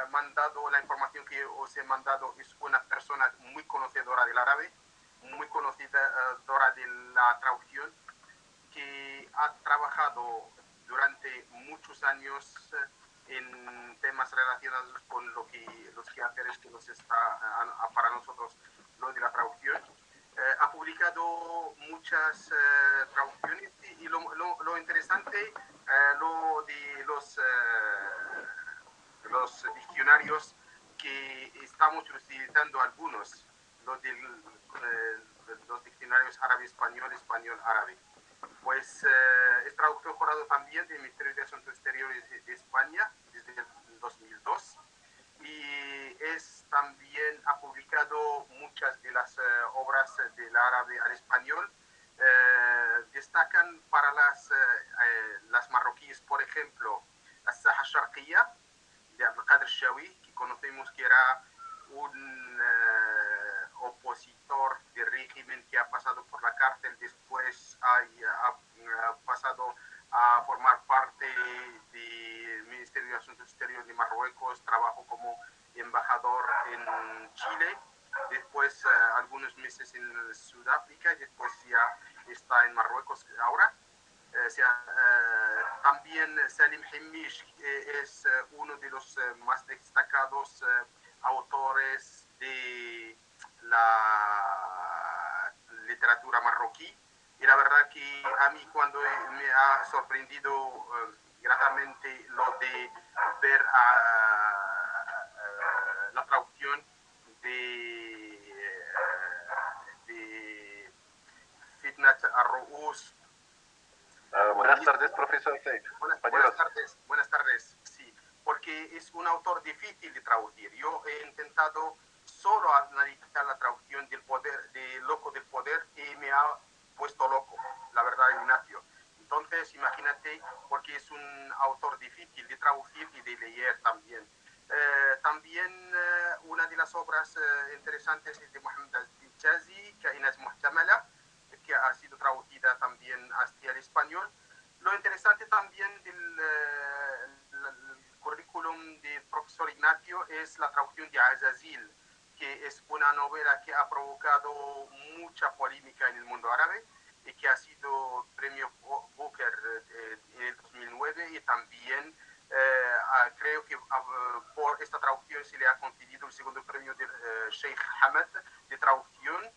mandado, la información que os he mandado es una persona muy conocedora del árabe, muy conocedora de la traducción, que ha trabajado durante muchos años en temas relacionados con los quehaceres que nos está para nosotros lo de la traducción. Ha publicado muchas traducciones y lo interesante, lo de los diccionarios que estamos utilizando algunos, los diccionarios árabe-español, español-árabe. Pues es traductor jurado también del Ministerio de Asuntos Exteriores de España desde el 2002 y también ha publicado muchas de las obras del árabe al español. Destacan para las marroquíes, por ejemplo, As-Saha Sharqiyya de Abdelkader Shawi, que conocemos que era un opositor del régimen que ha pasado por la cárcel, después ha pasado a formar parte del Ministerio de Asuntos Exteriores de Marruecos, trabajó como embajador en Chile, después algunos meses en Sudáfrica y después ya está en Marruecos ahora. También Salim Himish es uno de los más destacados autores de la literatura marroquí, y la verdad que a mí cuando me ha sorprendido gratamente lo de ver la traducción de Fitnat al-Ru'us. Buenas tardes, profesor Seif. Buenas tardes, sí, porque es un autor difícil de traducir. Yo he intentado solo analizar la traducción del poder, de Loco del Poder, y me ha puesto loco, la verdad, Ignacio. Entonces, imagínate, porque es un autor difícil de traducir y de leer también. También una de las obras interesantes es de Mohamed al-Hijazi, Kainat Muhtamala, que ha sido traducida también hacia el español. Lo interesante también del currículum del profesor Ignacio es la traducción de Azazil, que es una novela que ha provocado mucha polémica en el mundo árabe y que ha sido premio Booker en el 2009, y también creo que por esta traducción se le ha concedido el segundo premio del Sheikh Hamad de traducción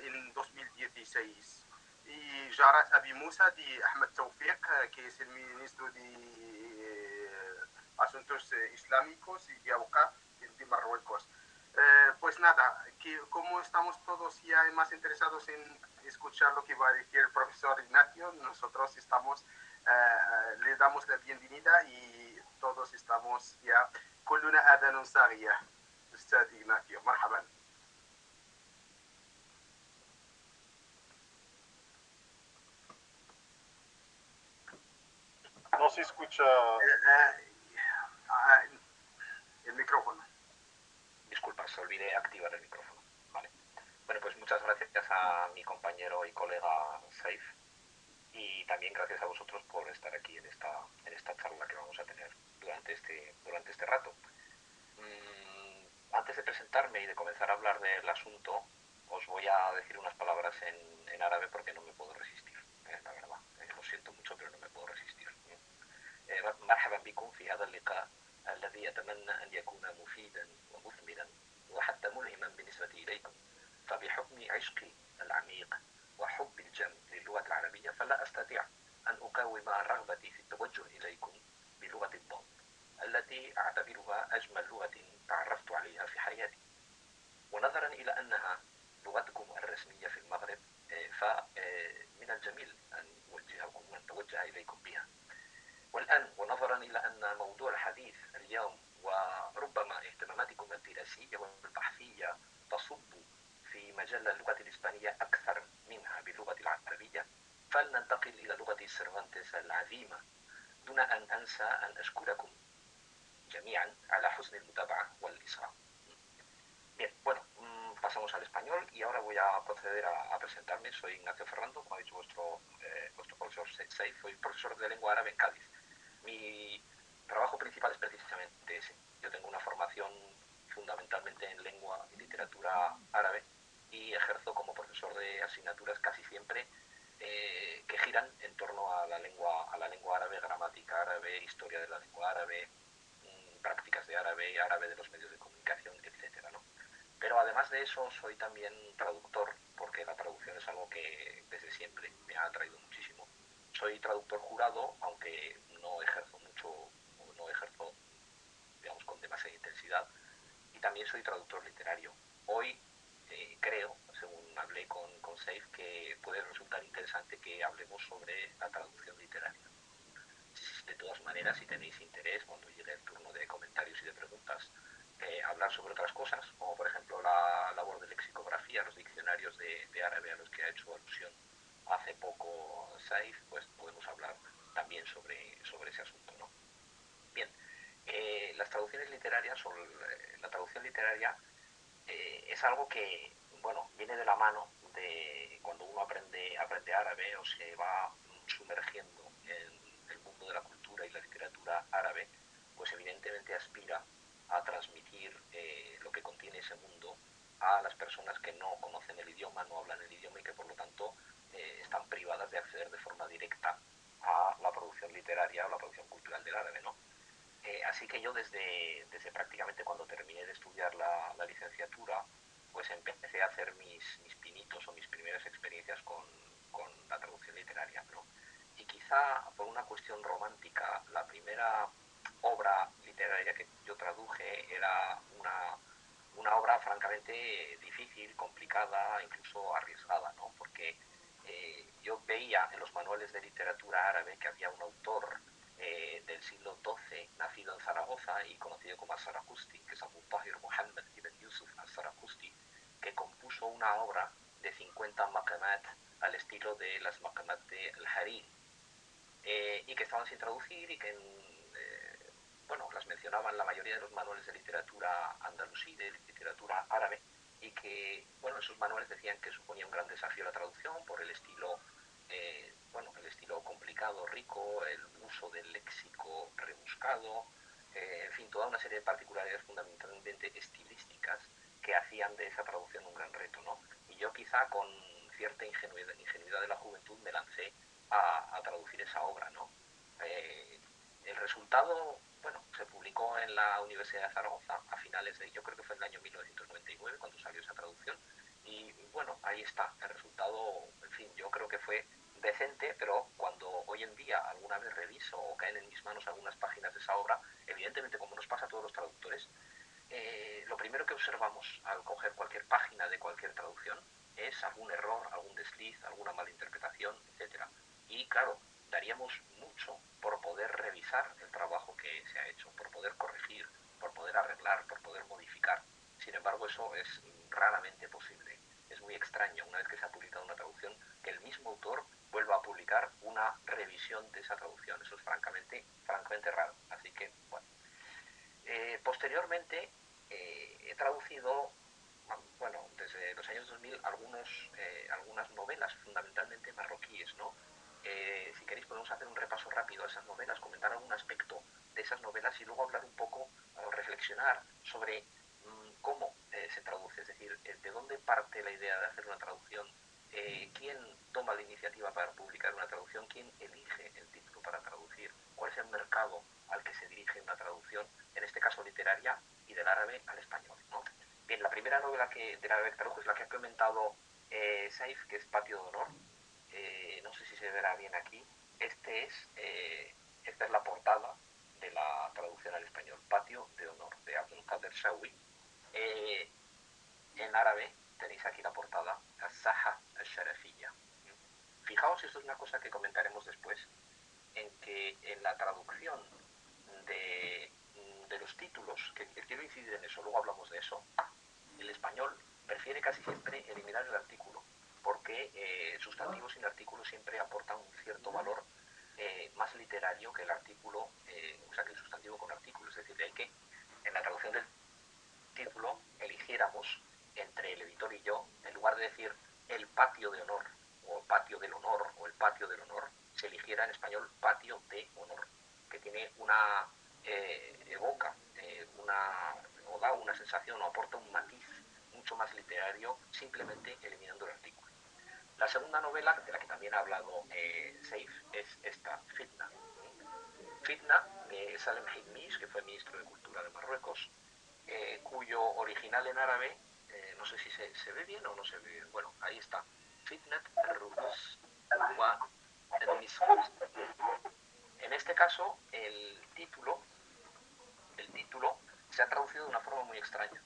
en 2016. Y Jarat Abi Musa de Ahmed Tawfiq, que es el ministro de Asuntos Islámicos y de Auqaf de Marruecos. Pues nada, que como estamos todos ya más interesados en escuchar lo que va a decir el profesor Ignacio, nosotros estamos, le damos la bienvenida y todos estamos ya con una adhan sagia. Ustad Ignacio, marhaban. No se escucha. El micrófono. Disculpa, se olvidé activar el micrófono. Vale. Bueno, pues muchas gracias a mi compañero y colega Seif, y también gracias a vosotros por estar aquí en esta charla que vamos a tener durante este rato. Antes de presentarme y de comenzar a hablar del asunto, os voy a decir unas palabras en árabe porque no me puedo resistir, la verdad. Lo siento mucho, pero no me puedo resistir. مرحبا بكم في هذا اللقاء الذي أتمنى أن يكون مفيدا ومثمرا وحتى ملهما بالنسبة إليكم. فبحكم عشقي العميق وحب الجم للغة العربية فلا أستطيع أن أقاوم رغبتي في التوجه إليكم بلغة الضاد التي أعتبرها أجمل لغة تعرفت عليها في حياتي. ونظرا إلى أنها لغتكم الرسمية في المغرب فمن الجميل أن أتوجه إليكم بها. والآن ونظرا إلى أن موضوع الحديث اليوم وربما اهتماماتكم الدراسية والبحثية تصب في مجال اللغة الإسبانية أكثر منها باللغة العربية، فلننتقل إلى لغة سيرفانتس العظيمة دون أن أنسى أن أشكركم جميعا على حسن المتابعة والإصغاء. Bien, bueno, pasamos al español y ahora voy a proceder a presentarme. Soy Ignacio Ferrando, como ha dicho vuestro profesor Seif, soy profesor de lengua árabe en Cádiz. Mi trabajo principal es precisamente lengua árabe, prácticas de árabe, árabe de los medios de comunicación, etcétera, ¿no? Pero además de eso, soy también traductor, porque la traducción es algo que desde siempre me ha atraído muchísimo. Soy traductor jurado, aunque no ejerzo mucho, o no ejerzo, digamos, con demasiada intensidad, y también soy traductor literario. Hoy creo, según hablé con Seif, que puede resultar interesante que hablemos sobre la traducción literaria. De todas maneras, si tenéis interés, cuando llegue el turno de comentarios y de preguntas, hablar sobre otras cosas, como por ejemplo la labor de lexicografía, los diccionarios de árabe a los que ha hecho alusión hace poco Saif, pues podemos hablar también sobre ese asunto, ¿no? Bien, las traducciones literarias o la traducción literaria es algo que, bueno, viene de la mano de cuando uno aprende árabe o se va sumergiendo en el mundo de la cultura y la literatura árabe, pues evidentemente aspira a transmitir lo que contiene ese mundo a las personas que no conocen el idioma, no hablan el idioma y que por lo tanto están privadas de acceder de forma directa a la producción literaria o la producción cultural del árabe, ¿no? Así que yo desde prácticamente cuando terminé de estudiar la licenciatura, pues empecé a hacer mis pinitos o mis primeras experiencias con la traducción literaria, ¿no? Y quizá por una cuestión romántica, la primera obra literaria que yo traduje era una obra francamente difícil, complicada, incluso arriesgada, ¿no? Porque yo veía en los manuales de literatura árabe que había un autor del siglo XII, nacido en Zaragoza y conocido como As-Saraqusti, que es Abu Tahir Muhammad ibn Yusuf As-Saraqusti, que compuso una obra de 50 maqamat al estilo de las maqamat de Al-Hariri, y que estaban sin traducir y que, bueno, las mencionaban la mayoría de los manuales de literatura andalusí, de literatura árabe, y que, bueno, esos manuales decían que suponía un gran desafío la traducción por el estilo, bueno, el estilo complicado, rico, el uso del léxico rebuscado, en fin, toda una serie de particularidades fundamentalmente estilísticas que hacían de esa traducción un gran reto, ¿no? Y yo quizá con cierta ingenuidad de la juventud me lancé a traducir esa obra, ¿no? El resultado, bueno, se publicó en la Universidad de Zaragoza a finales de, yo creo que fue en el año 1999 cuando salió esa traducción, y bueno, ahí está, el resultado, en fin, yo creo que fue decente, pero cuando hoy en día alguna vez reviso o caen en mis manos algunas páginas de esa obra, evidentemente, como nos pasa a todos los traductores, lo primero que observamos al coger cualquier página de cualquier traducción es algún error, algún desliz, alguna mala interpretación, etcétera. Y claro, daríamos mucho por poder revisar el trabajo que se ha hecho, por poder corregir, por poder arreglar, por poder modificar. Sin embargo, eso es raramente posible. Es muy extraño, una vez que se ha publicado una traducción, que el mismo autor vuelva a publicar una revisión de esa traducción. Eso es francamente raro. Así que, bueno. Posteriormente, he traducido, bueno, desde los años 2000, algunas novelas, fundamentalmente marroquíes, ¿no? Si queréis podemos hacer un repaso rápido a esas novelas, comentar algún aspecto de esas novelas y luego hablar un poco, reflexionar sobre cómo se traduce, es decir, de dónde parte la idea de hacer una traducción, quién toma la iniciativa para publicar una traducción, quién elige el título para traducir, cuál es el mercado al que se dirige una traducción, en este caso literaria, y del árabe al español, ¿no? Bien, la primera novela del árabe que tradujo es la que ha comentado Saif, que es Patio de Honor. No sé si se verá bien aquí. Esta es la portada de la traducción al español, Patio de Honor, de Abdulkader Shawi. En árabe tenéis aquí la portada, As-Saha al-Sharafiyya. Fijaos, esto es una cosa que comentaremos después, en que en la traducción de los títulos, que quiero incidir en eso, luego hablamos de eso, el español prefiere casi siempre eliminar el artículo, porque el sustantivo sin artículo siempre aporta un cierto valor más literario que el artículo, o sea, que el sustantivo con artículo. Es decir, de ahí que en la traducción del título eligiéramos entre el editor y yo, en lugar de decir el patio de honor, o patio del honor, o el patio del honor, se eligiera en español patio de honor, que tiene evoca o da una sensación o aporta un matiz mucho más literario simplemente eliminando el artículo. La segunda novela, de la que también ha hablado Seif, es esta, Fitna. Fitna de Salem Hilmish, que fue ministro de Cultura de Marruecos, cuyo original en árabe, no sé si se ve bien o no se ve bien, bueno, ahí está, Fitnat al-Rubus wa al-Niswa. En este caso, el título se ha traducido de una forma muy extraña,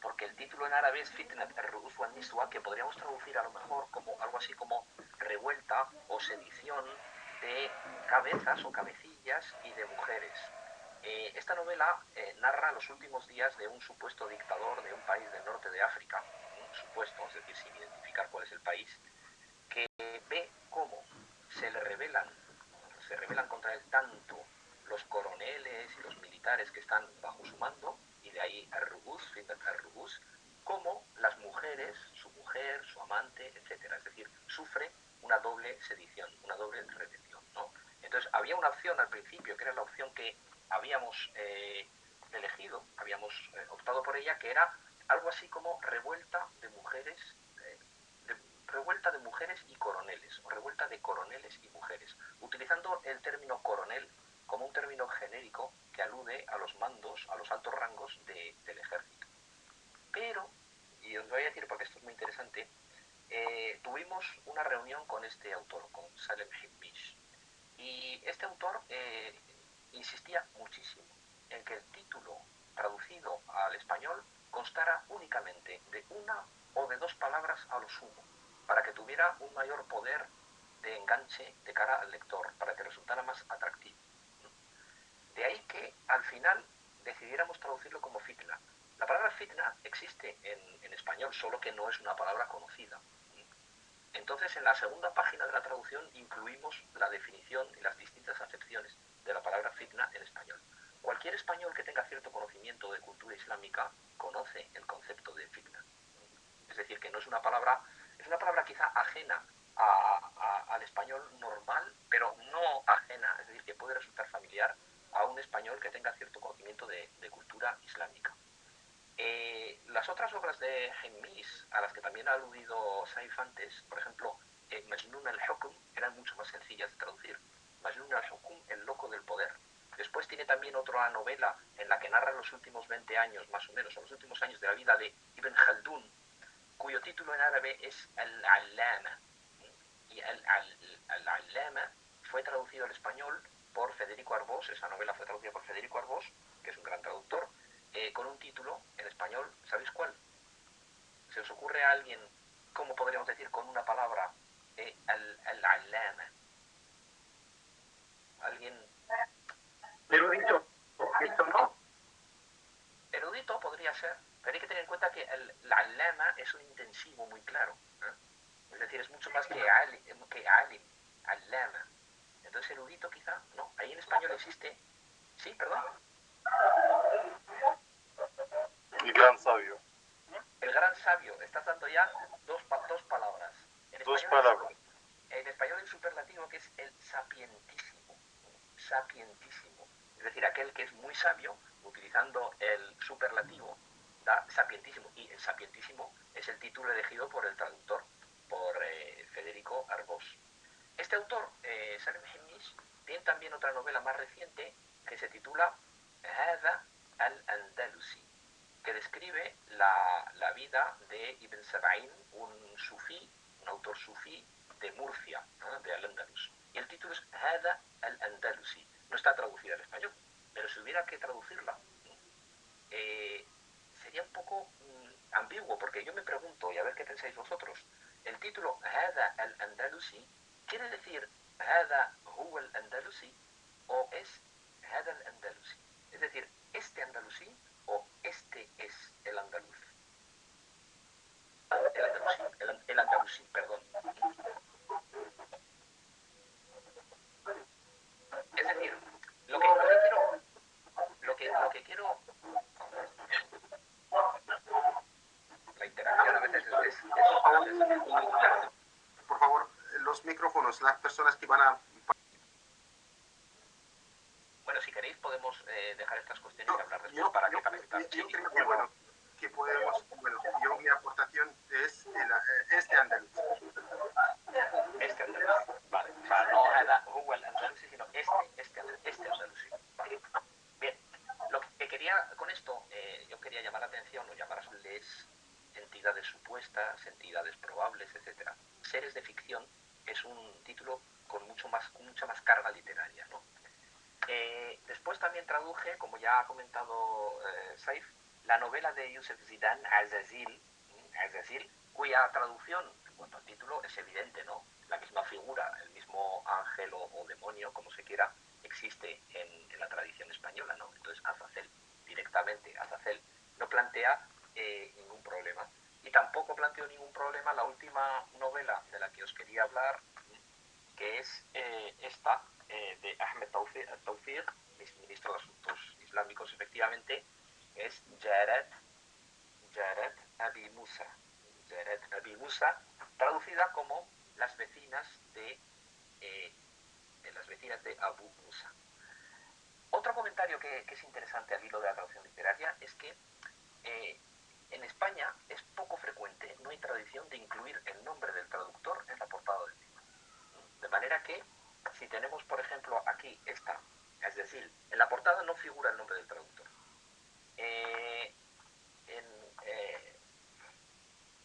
porque el título en árabe es Fitnat al-Rubus wa al-Niswa, que podríamos traducir a lo mejor como algo así como revuelta o sedición de cabezas o cabecillas y de mujeres. Esta novela narra los últimos días de un supuesto dictador de un país del norte de África, un supuesto, es decir, sin identificar cuál es el país, que ve cómo se rebelan contra él tanto los coroneles y los militares que están bajo su mando, y de ahí Ar-Rubus, Fitnat Ar-Rubus, como las mujeres, su mujer, su amante, etcétera. Es decir, sufre una doble sedición, una doble rebelión, ¿no? Entonces, había una opción al principio, que era la opción que habíamos elegido, habíamos optado por ella, que era algo así como revuelta de mujeres, revuelta de mujeres y coroneles, o revuelta de coroneles y mujeres, utilizando el término coronel como un término genérico que alude a los mandos, a los altos rangos del ejército. Pero, y os voy a decir porque esto es muy interesante, tuvimos una reunión con este autor, con Salem Hilmish, y este autor insistía muchísimo en que el título traducido al español constara únicamente de una o de dos palabras a lo sumo, para que tuviera un mayor poder de enganche de cara al lector, para que resultara más atractivo. De ahí que al final decidiéramos traducirlo como fitna. La palabra fitna existe en español, solo que no es una palabra conocida. Entonces, en la segunda página de la traducción incluimos la definición y las distintas acepciones de la palabra fitna en español. Cualquier español que tenga cierto conocimiento de cultura islámica conoce el concepto de fitna. Es decir, que no es una palabra quizá ajena al español normal, pero no ajena, es decir, que puede resultar familiar a un español que tenga cierto conocimiento de cultura islámica. Las otras obras de Hilmish, a las que también ha aludido Saif antes, por ejemplo, Majnun al-Hukm, eran mucho más sencillas de traducir. Majnun al-Hukm, el loco del poder. Después tiene también otra novela en la que narra los últimos 20 años, más o menos, o los últimos años de la vida de Ibn Khaldun, cuyo título en árabe es Al-Allama. Y Al-Allama fue traducido al español por Federico Arbós, esa novela fue traducida por Federico Arbós, que es un gran traductor, con un título en español, ¿sabéis cuál? ¿Se os ocurre a alguien, cómo podríamos decir con una palabra, Al-Allama? ¿Alguien? Erudito, esto no. Erudito podría ser, pero hay que tener en cuenta que el Allama es un intensivo muy claro, ¿eh? Es decir, es mucho más que alim, Allama. Entonces erudito quizá, no, ahí en español existe, sí, perdón. El gran sabio. El gran sabio, estás dando ya dos palabras. Dos palabras. En español hay un superlativo que es el sapientísimo. Sapientísimo. Es decir, aquel que es muy sabio, utilizando el superlativo, da sapientísimo. Y el sapientísimo es el título elegido por el traductor, por Federico Arbós. Este autor, Salem Hilmish, tiene también otra novela más reciente que se titula Hada al-Andalusi, que describe la vida de Ibn Sab'in, un sufí, un autor sufí de Murcia, ¿no? De Al-Andalus. Y el título es Hada al-Andalusi. No está traducida al español, pero si hubiera que traducirla, sería un poco ambiguo, porque yo me pregunto, y a ver qué pensáis vosotros, el título Hada al-Andalusi quiere decir Hada huwa al-Andalusi o es Hada al-Andalusi. Es decir, este andalusí o este es el andaluz. El andalusí, perdón. Es decir, lo que quiero, la interacción a veces es Por favor, los micrófonos, las personas que van a... Bueno, si queréis podemos dejar estas cuestiones y hablar después para que yo creo que, bueno, que podemos, bueno, mi aportación es este andaluz. Este andaluz, vale. O sea, no Hada huwa al-Andalusi, sino este andalusi. yo quería llamar la atención o llamar a les entidades supuestas, entidades probables, etcétera. Seres de ficción es un título con mucha más carga literaria, ¿no? Después también traduje, como ya ha comentado Saif, la novela de Youssef Zidane, Azazil, cuya traducción, en cuanto al título, es evidente, ¿no? La misma figura, el mismo ángel o demonio, como se quiera, existe en la tradición española, ¿no? Entonces, Azazel, directamente, Azazel, no plantea ningún problema. Y tampoco planteó ningún problema la última novela de la que os quería hablar, que es esta, de Ahmed Tawfiq, ministro de Asuntos Islámicos, efectivamente, es Jared Abi Musa. Jared Abi Musa, traducida como eh, las vecinas de Abu Musa. Otro comentario que es interesante al hilo de la traducción literaria es que eh, en España es poco frecuente, no hay tradición de incluir el nombre del traductor en la portada del libro. De manera que, si tenemos, por ejemplo, aquí esta, es decir, en la portada no figura el nombre del traductor. En,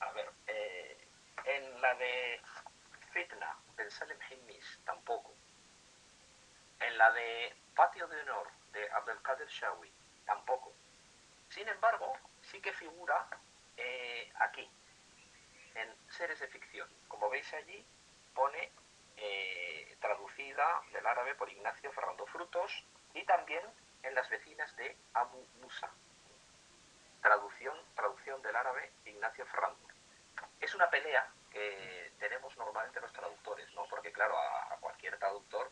a ver, en la de Fitna, de Salem Himis, tampoco. En la de Patio de Honor, de Abdelkader Shawi, tampoco. Sin embargo, sí que figura aquí, en Seres de Ficción. Como veis allí, pone traducida del árabe por Ignacio Ferrando Frutos, y también en Las vecinas de Abu Musa. Traducción del árabe Ignacio Ferrando. Es una pelea que tenemos normalmente los traductores, ¿no? Porque claro, a cualquier traductor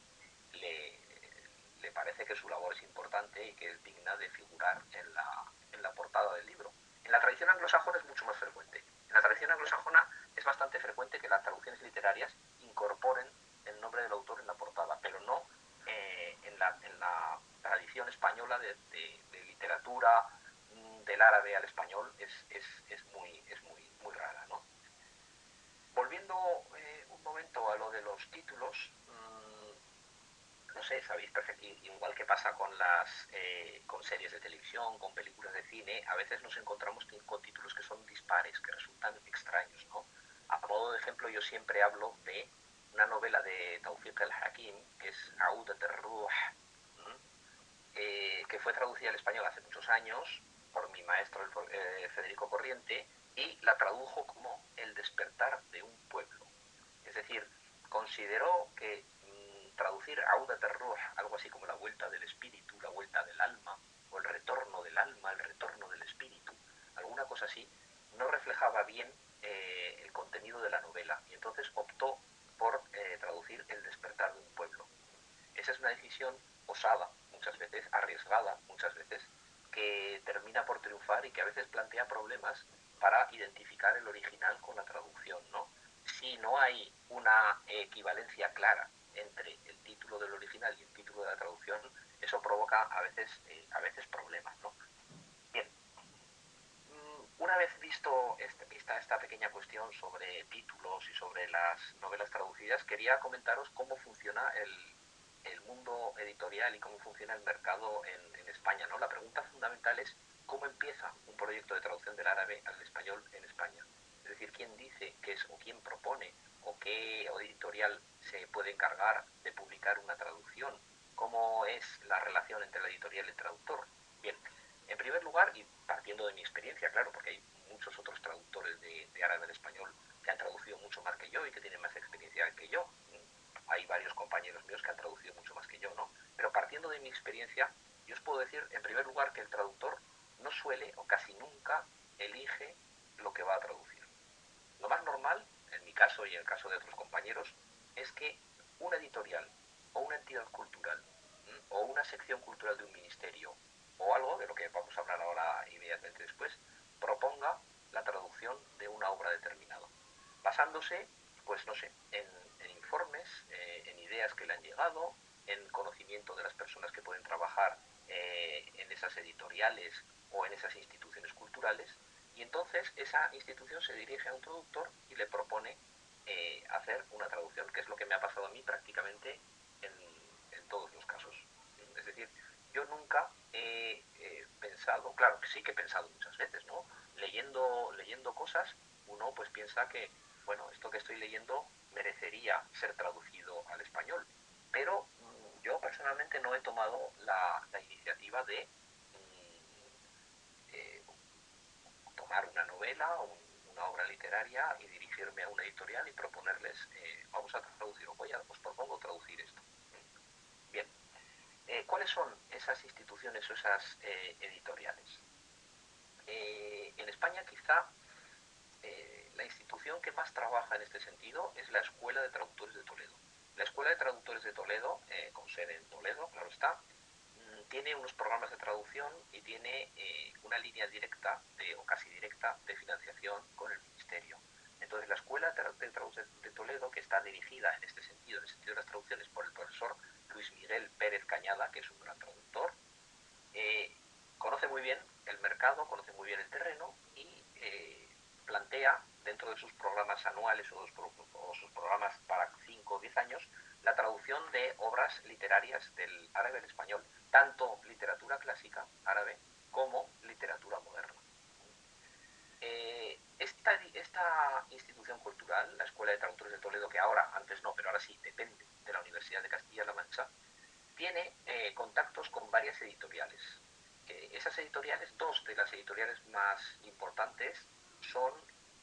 le parece que su labor es importante y que es digna de figurar en la portada del libro. En la tradición anglosajona es mucho más frecuente. En la tradición anglosajona es bastante frecuente que las traducciones literarias incorporen el nombre del autor en la portada, pero no en la tradición española de literatura del árabe al español es muy rara, ¿no? Volviendo un momento a lo de los títulos, no sé, sabéis perfectamente, igual que pasa con series de televisión, con películas de cine, a veces nos encontramos con títulos que son dispares, que resultan extraños, ¿no? A modo de ejemplo, yo siempre hablo de una novela de Tawfiq al-Hakim, que es Audat al-Ruh, que fue traducida al español hace muchos años por mi maestro Federico Corriente, y la tradujo como El despertar de un pueblo. Es decir, consideró que traducir Audat al-Ruh, algo así como la vuelta del espíritu, la vuelta del alma, o el retorno del alma, el retorno del espíritu, alguna cosa así, no reflejaba bien el contenido de la novela, y entonces optó por traducir El despertar de un pueblo. Esa es una decisión osada, muchas veces, arriesgada, muchas veces, que termina por triunfar y que a veces plantea problemas para identificar el original con la traducción, ¿no? Si no hay una equivalencia clara entre el título del original y el título de la traducción, eso provoca a veces problemas, ¿no? Bien, una vez vista esta pequeña cuestión sobre títulos y sobre las novelas traducidas, quería comentaros cómo funciona el mundo editorial y cómo funciona el mercado en España, ¿no? La pregunta fundamental es cómo empieza un proyecto de traducción del árabe al español en España. Es decir, quién dice qué es o quién propone o qué editorial se puede encargar de publicar una traducción, cómo es la relación entre la editorial y el traductor. Bien, en primer lugar, y partiendo de mi experiencia, claro, porque hay muchos otros traductores de árabe al español que han traducido mucho más que yo y que tienen más experiencia que yo. Hay varios compañeros míos que han traducido mucho más que yo, ¿no? Pero partiendo de mi experiencia, yo os puedo decir, en primer lugar, que el traductor no suele o casi nunca elige lo que va a traducir. Lo más normal, en mi caso y en el caso de otros compañeros, es que una editorial o una entidad cultural o una sección cultural de un ministerio o algo de lo que vamos a hablar ahora inmediatamente después, proponga la traducción de una obra determinada, basándose, pues no sé, en informes, en ideas que le han llegado, en conocimiento de las personas que pueden trabajar en esas editoriales o en esas instituciones culturales, y entonces esa institución se dirige a un traductor y le propone hacer una traducción, que es lo que me ha pasado a mí prácticamente en todos los casos. Es decir, yo nunca he pensado, claro que sí que he pensado muchas veces, ¿no? Leyendo cosas, uno pues piensa que, bueno, esto que estoy leyendo merecería ser traducido al español, pero yo personalmente no he tomado la iniciativa de eh, tomar una novela o una obra literaria y dirigirme a una editorial y proponerles, vamos a traducir, os propongo traducir esto. Bien, ¿cuáles son esas instituciones o esas editoriales? En España quizá la institución que más trabaja en este sentido es la Escuela de Traductores de Toledo. La Escuela de Traductores de Toledo, con sede en Toledo, claro está, tiene unos programas de traducción y tiene una línea directa o casi directa de financiación con el Ministerio. Entonces, la Escuela de Traductores de Toledo, que está dirigida en este sentido, en el sentido de las traducciones, por el profesor Luis Miguel Pérez Cañada, que es un gran traductor, conoce muy bien el mercado, conoce muy bien el terreno y plantea dentro de sus programas anuales o sus programas para 5 o 10 años la traducción de obras literarias del árabe al español, tanto literatura clásica árabe como literatura moderna. Esta institución cultural, la Escuela de Traductores de Toledo, que ahora, antes no, pero ahora sí, depende de la Universidad de Castilla-La Mancha, tiene contactos con varias editoriales. Esas editoriales, dos de las editoriales más importantes son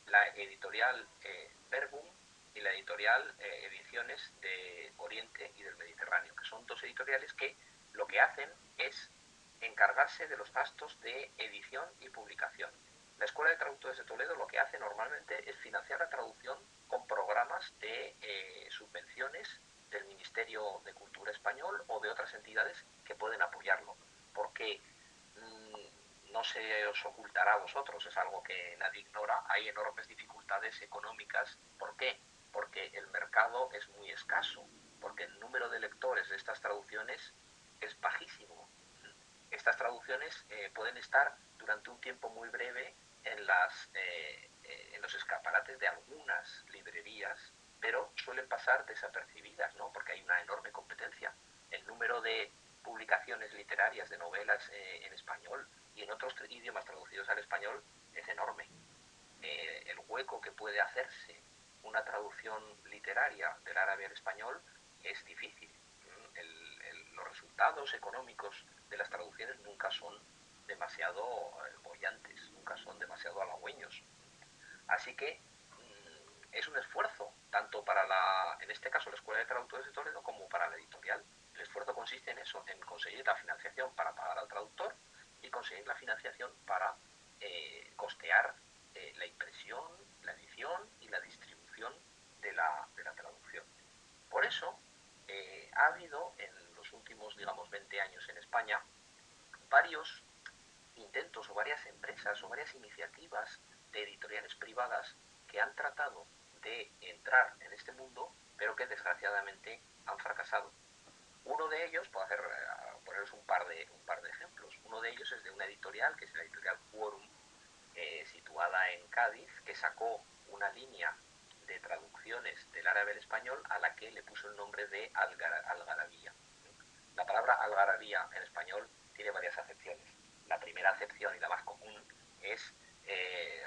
la editorial Verbum y la editorial Ediciones de Oriente y del Mediterráneo, que son dos editoriales que lo que hacen es encargarse de los gastos de edición y publicación. La Escuela de Traductores de Toledo lo que hace normalmente es financiar la traducción con programas de subvenciones del Ministerio de Cultura español o de otras entidades que pueden apoyarlo, porque no se os ocultará a vosotros, es algo que nadie ignora, hay enormes dificultades económicas. ¿Por qué? Porque el mercado es muy escaso, porque el número de lectores de estas traducciones es bajísimo. Estas traducciones pueden estar durante un tiempo muy breve en los escaparates de algunas librerías, pero suelen pasar desapercibidas, ¿no? Porque hay una enorme competencia. El número de publicaciones literarias de novelas en español y en otros idiomas traducidos al español es enorme. El hueco que puede hacerse una traducción literaria del árabe al español es difícil. Los resultados económicos de las traducciones nunca son demasiado bollantes, nunca son demasiado halagüeños. Así que es un esfuerzo, tanto para en este caso la Escuela de Traductores de Toledo, como para la editorial. El esfuerzo consiste en eso, en conseguir la financiación para pagar al traductor y conseguir la financiación para costear la impresión, la edición y la distribución de la traducción. Por eso ha habido en los últimos, digamos, 20 años en España varios intentos o varias empresas o varias iniciativas de editoriales privadas que han tratado de entrar en este mundo, pero que desgraciadamente han fracasado. Uno de ellos, puedo poneros un par de ejemplos, uno de ellos es de una editorial, que es la editorial Quorum, situada en Cádiz, que sacó una línea de traducciones del árabe al español a la que le puso el nombre de algarabía. La palabra algarabía en español tiene varias acepciones. La primera acepción y la más común es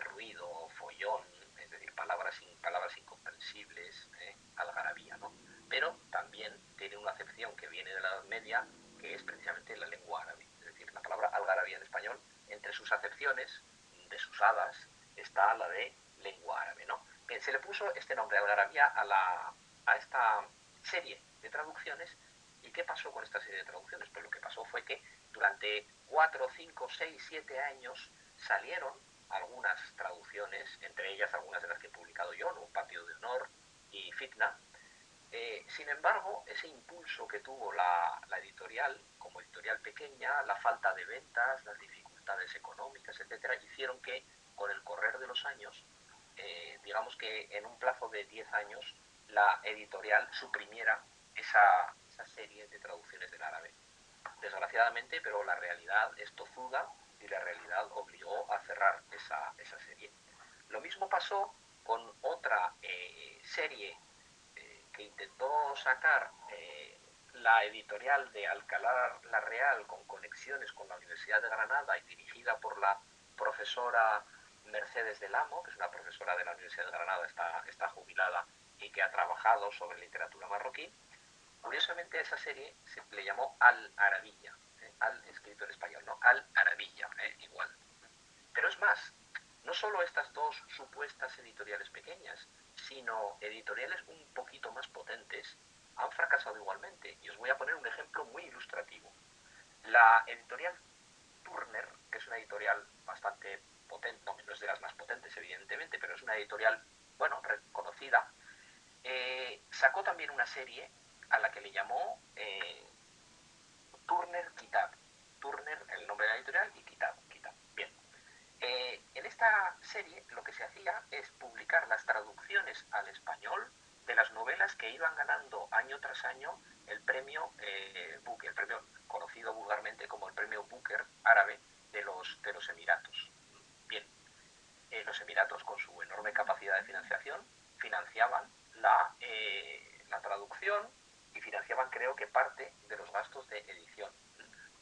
ruido, follón, es decir, palabras incomprensibles, algarabía, ¿no? Pero también tiene una acepción que viene de la Edad Media, que es precisamente la lengua árabe. Es decir, la palabra algarabía en español, entre sus acepciones desusadas, está la de lengua árabe, ¿no? Bien, se le puso este nombre algarabía a esta serie de traducciones. ¿Y qué pasó con esta serie de traducciones? Pues lo que pasó fue que durante 4, 5, 6, 7 años salieron algunas traducciones, entre ellas algunas de las que he publicado yo, ¿no? Patio de Honor y Fitna. Sin embargo, ese impulso que tuvo la editorial, como editorial pequeña, la falta de ventas, las dificultades económicas, etcétera, hicieron que con el correr de los años, digamos que en un plazo de 10 años, la editorial suprimiera esa serie de traducciones del árabe. Desgraciadamente, pero la realidad es tozuda y la realidad obligó a cerrar esa serie. Lo mismo pasó con otra serie que intentó sacar la editorial de Alcalá la Real, con conexiones con la Universidad de Granada y dirigida por la profesora Mercedes del Amo, que es una profesora de la Universidad de Granada, está jubilada y que ha trabajado sobre literatura marroquí. Curiosamente a esa serie se le llamó Al Arabilla, al escrito en español, ¿no? Al Arabilla, igual. Pero es más, no solo estas dos supuestas editoriales pequeñas, sino editoriales un poquito más potentes, han fracasado igualmente. Y os voy a poner un ejemplo muy ilustrativo. La editorial Turner, que es una editorial bastante potente, no es de las más potentes evidentemente, pero es una editorial, bueno, reconocida, sacó también una serie a la que le llamó Turner Kitab. Turner, el nombre de la editorial, y Kitab. Bien. En esta serie lo que se hacía es publicar las traducciones al español de las novelas que iban ganando año tras año el premio Booker, el premio conocido vulgarmente como el premio Booker árabe de los Emiratos. Bien, los Emiratos, con su enorme capacidad de financiación, financiaban la traducción y financiaban, creo que, parte de los gastos de edición.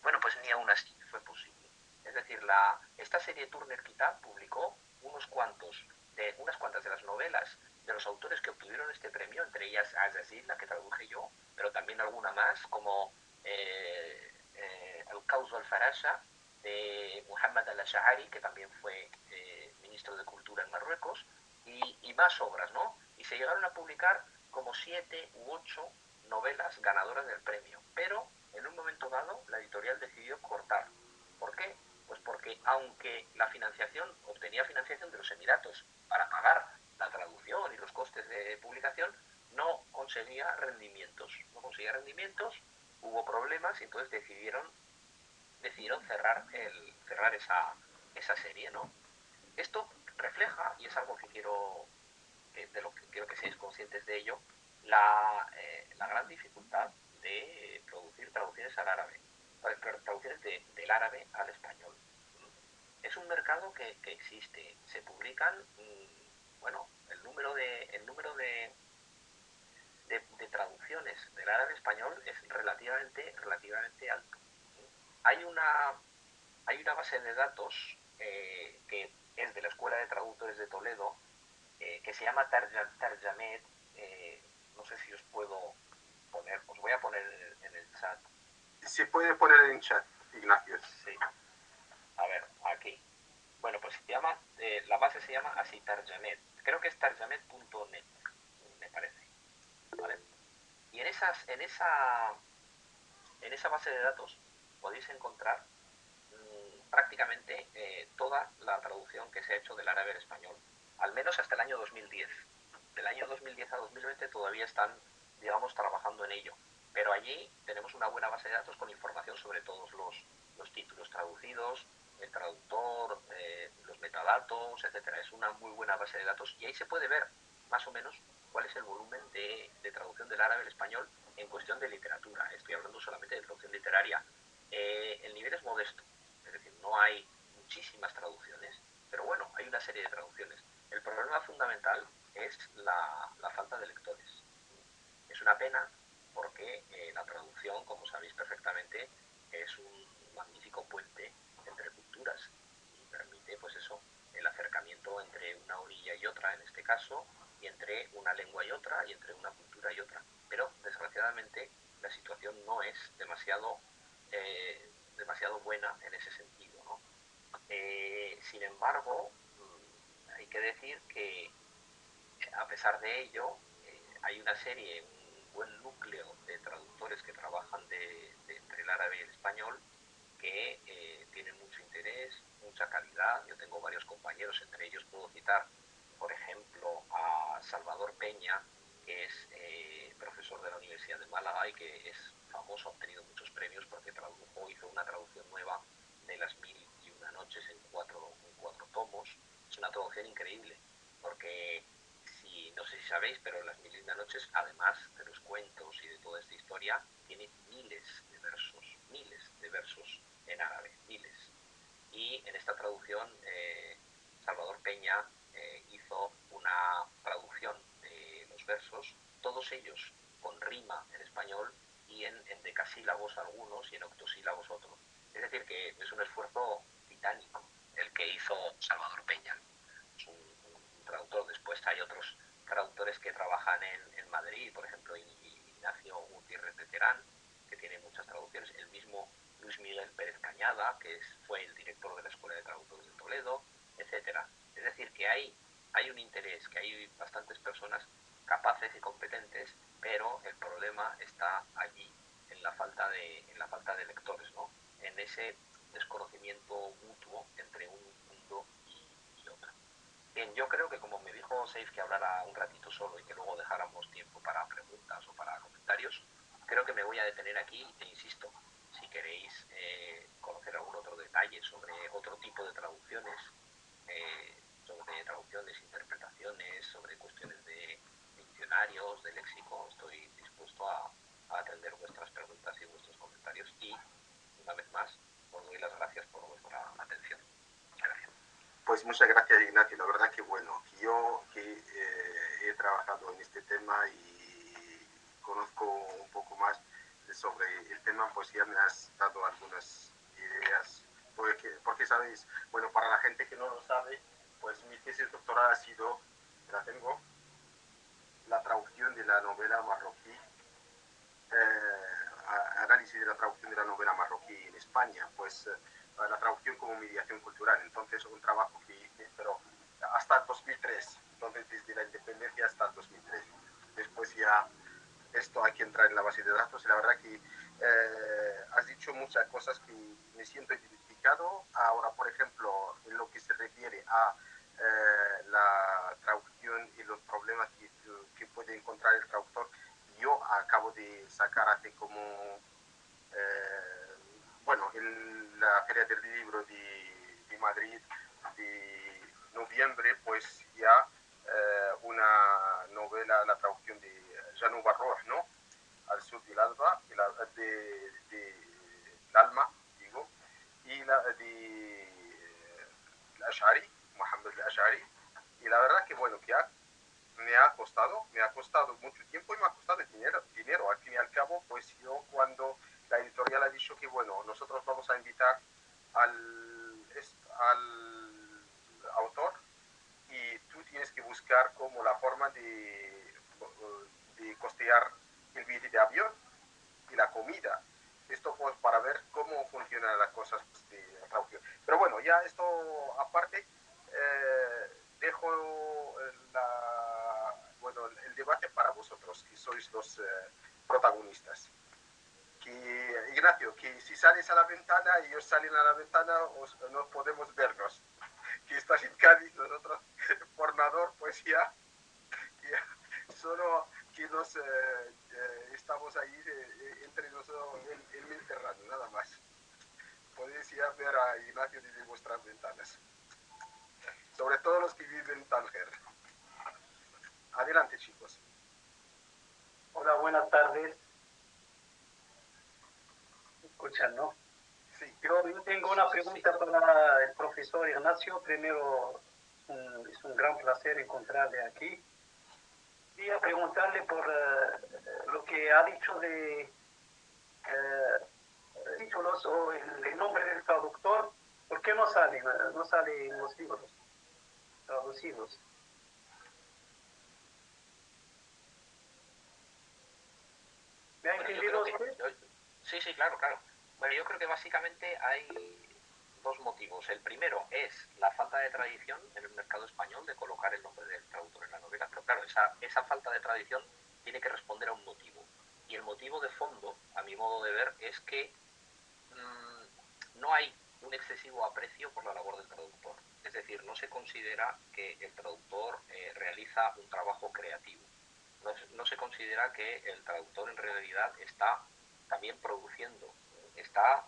Bueno, pues ni aún así fue posible. Es decir, esta serie Turner Kitab publicó unas cuantas de las novelas de los autores que obtuvieron este premio, entre ellas Azazil, la que traduje yo, pero también alguna más, como El Caus al-Farasha, de Muhammad al-Ash'ari, que también fue ministro de Cultura en Marruecos, y más obras, ¿no? Y se llegaron a publicar como 7 u 8 novelas ganadoras del premio, pero en un momento dado la editorial decidió cortar. ¿Por qué? Pues porque aunque la financiación, obtenía financiación de los Emiratos para pagar la traducción y los costes de publicación, no conseguía rendimientos. No conseguía rendimientos, hubo problemas y entonces decidieron cerrar esa serie, ¿no? Esto refleja, y es algo que de lo que quiero que seáis conscientes de ello, la gran dificultad de producir traducciones al árabe, traducciones del árabe al español. Es un mercado que existe, se publican, bueno, el número de traducciones del árabe español es relativamente alto. Hay una, hay una base de datos que es de la Escuela de Traductores de Toledo, que se llama Tarjamet. No sé si os puedo poner, os voy a poner en el chat. Se puede poner en chat, Ignacio. Sí. A ver, aquí. Bueno, pues la base se llama así, Tarjamet. Creo que es tarjamet.net, me parece. ¿Vale? Y en esa base de datos podéis encontrar prácticamente toda la traducción que se ha hecho del árabe al español, al menos hasta el año 2010. Del año 2010 a 2020 todavía están, digamos, trabajando en ello, pero allí tenemos una buena base de datos con información sobre todos los títulos traducidos, el traductor, los metadatos, etcétera. Es una muy buena base de datos y ahí se puede ver más o menos cuál es el volumen de traducción del árabe al español en cuestión de literatura. Estoy hablando solamente de traducción literaria. El nivel es modesto, es decir, no hay muchísimas traducciones, pero bueno, hay una serie de traducciones. El problema fundamental es la falta de lectores. Es una pena porque la traducción, como sabéis perfectamente, es un magnífico puente entre culturas y permite, pues eso, el acercamiento entre una orilla y otra, en este caso, y entre una lengua y otra, y entre una cultura y otra. Pero, desgraciadamente, la situación no es demasiado buena en ese sentido, ¿no? Sin embargo, hay que decir que a pesar de ello, hay una serie, un buen núcleo de traductores que trabajan entre el árabe y el español que tienen mucho interés, mucha calidad. Yo tengo varios compañeros, entre ellos puedo citar, por ejemplo, a Salvador Peña, que es profesor de la Universidad de Málaga y que es famoso, ha obtenido muchos premios porque hizo una traducción nueva de Las Mil y Una Noches en cuatro tomos. Es una traducción increíble, porque no sé si sabéis, pero Las Mil y Una Noches, además de los cuentos y de toda esta historia, tiene miles de versos en árabe, miles. Y en esta traducción, Salvador Peña hizo una traducción de los versos, todos ellos con rima en español y en endecasílabos algunos y en octosílabos otros. Es decir, que es un esfuerzo titánico el que hizo Salvador Peña. Es un traductor. Después hay otros traductores que trabajan en Madrid, por ejemplo, Ignacio Gutiérrez de Terán, que tiene muchas traducciones, el mismo Luis Miguel Pérez Cañada, que fue el director de la Escuela de Traductores de Toledo, etcétera. Es decir, que hay un interés, que hay bastantes personas capaces y competentes, pero el problema está allí, en la falta de lectores, ¿no? En ese desconocimiento mutuo entre un mundo y otro. Bien, yo creo que como me dijo Seif que hablara un ratito solo y que luego dejáramos tiempo para preguntas o para comentarios, creo que me voy a detener aquí e insisto, si queréis conocer algún otro detalle sobre otro tipo de traducciones, sobre traducciones, interpretaciones, sobre cuestiones de diccionarios, de léxico, estoy dispuesto a atender vuestras preguntas y vuestros comentarios y, una vez más, os doy las gracias por vuestra atención. Gracias. Pues muchas gracias, Ignacio. La verdad que bueno, que yo que he trabajado en este tema y conozco un poco más sobre el tema, pues ya me has dado algunas ideas. Porque sabéis, bueno, para la gente que no lo sabe, pues mi tesis doctoral ha sido, la tengo, la traducción de la novela marroquí, análisis de la traducción de la novela marroquí en España, pues la traducción como mediación cultural. Entonces, un trabajo que hice, pero hasta el 2003, entonces desde la independencia hasta el 2003. Después ya esto hay que entrar en la base de datos y la verdad que has dicho muchas cosas que me siento identificado. Ahora, por ejemplo, en lo que se refiere a la traducción y los problemas que puede encontrar el traductor, yo acabo de sacar hace como, bueno, en la Feria del Libro de Madrid de noviembre, pues ya una novela, la traducción de Janu Barroch, ¿no? Al sur del Alba, del Alma, digo, y la de Ash'ari, Mohammed al-Ash'ari, y la verdad que bueno, que me ha costado mucho tiempo y me ha costado dinero. Al fin y al cabo, pues yo cuando la editorial ha dicho que bueno, nosotros vamos a invitar al autor y tú tienes que buscar como la forma de costear el billete de avión y la comida. Esto pues para ver cómo funcionan las cosas de traducción. Pero bueno, ya esto aparte, dejo bueno, el debate para vosotros, que sois los protagonistas. Que, Ignacio, que si sales a la ventana y ellos salen a la ventana, no podemos vernos. Que estás en Cádiz, nosotros por Nador, pues ya solo que nos estamos ahí entre nosotros en el Mediterráneo, nada más. Podéis ya ver a Ignacio desde vuestras ventanas. Sobre todo los que viven en Tánger. Adelante, chicos. Hola, buenas tardes. Escuchan, ¿no? Sí. Yo tengo una pregunta para el profesor Ignacio. Primero, es un gran placer encontrarle aquí. Quería preguntarle por lo que ha dicho de títulos o el nombre del traductor. ¿Por qué no sale en los libros traducidos? ¿Me ha entendido usted? Sí, claro. Bueno, yo creo que básicamente hay dos motivos. El primero es la falta de tradición en el mercado español de colocar el nombre del traductor en la novela. Pero claro, esa falta de tradición tiene que responder a un motivo. Y el motivo de fondo, a mi modo de ver, es que no hay un excesivo aprecio por la labor del traductor. Es decir, no se considera que el traductor realiza un trabajo creativo. No se considera que el traductor en realidad está también produciendo, está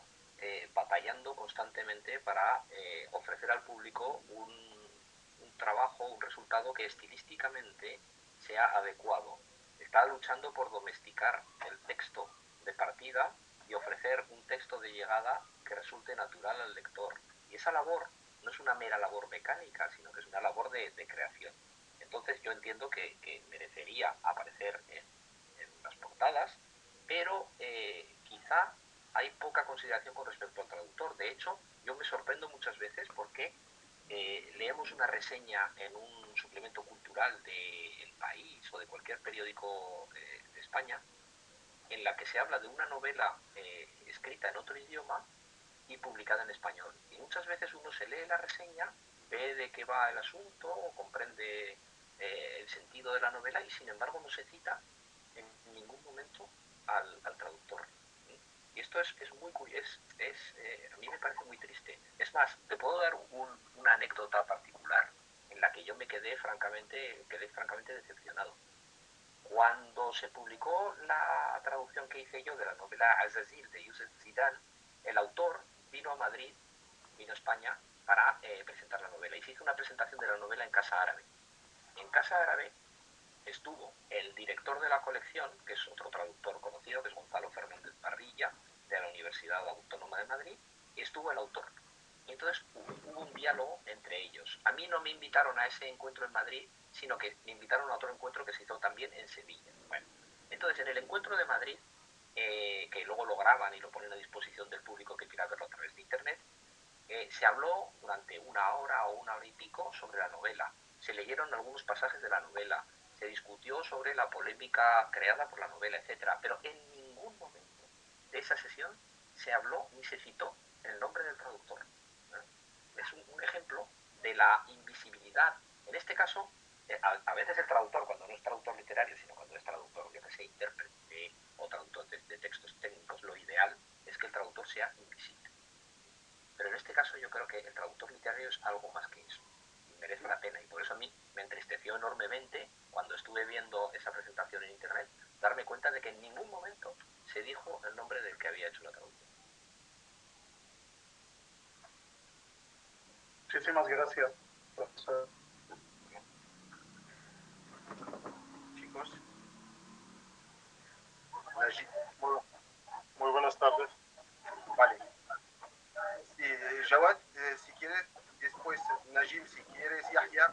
batallando constantemente para ofrecer al público un trabajo, un resultado que estilísticamente sea adecuado. Está luchando por domesticar el texto de partida y ofrecer un texto de llegada que resulte natural al lector. Y esa labor no es una mera labor mecánica, sino que es una labor de creación. Entonces yo entiendo que merecería aparecer en las portadas, pero quizá hay poca consideración con respecto al traductor. De hecho, yo me sorprendo muchas veces porque leemos una reseña en un suplemento cultural de El País o de cualquier periódico de España en la que se habla de una novela escrita en otro idioma y publicada en español. Y muchas veces uno se lee la reseña, ve de qué va el asunto, o comprende el sentido de la novela y sin embargo no se cita en ningún momento al traductor. Y esto es muy curioso, a mí me parece muy triste. Es más, te puedo dar una anécdota particular en la que yo quedé francamente decepcionado. Cuando se publicó la traducción que hice yo de la novela Azazil de Youssef Zidane, el autor vino a Madrid, vino a España para presentar la novela y se hizo una presentación de la novela en Casa Árabe. En Casa Árabe estuvo el director de la colección, que es otro traductor conocido, que es Gonzalo Fernández Parrilla, de la Universidad Autónoma de Madrid, y estuvo el autor. Y entonces hubo un diálogo entre ellos. A mí no me invitaron a ese encuentro en Madrid, sino que me invitaron a otro encuentro que se hizo también en Sevilla. Bueno, entonces en el encuentro de Madrid, que luego lo graban y lo ponen a disposición del público que quiera verlo a través de internet, se habló durante una hora o una hora y pico sobre la novela. Se leyeron algunos pasajes de la novela, se discutió sobre la polémica creada por la novela, etcétera. Pero en ningún momento de esa sesión se habló ni se citó el nombre del traductor. Es un ejemplo de la invisibilidad. En este caso, a veces el traductor, cuando no es traductor literario, sino cuando es traductor, yo que sé, intérprete o traductor de textos técnicos, lo ideal es que el traductor sea invisible. Pero en este caso yo creo que el traductor literario es algo más que eso. Y merece la pena. Y por eso a mí me entristeció enormemente cuando estuve viendo esa presentación en internet, darme cuenta de que en ningún momento se dijo el nombre del que había hecho la traducción. Muchísimas gracias, profesor. Chicos. Muy buenas tardes. Vale. Sí, Jawad, si quieres, después Najim, si quieres, Yahya,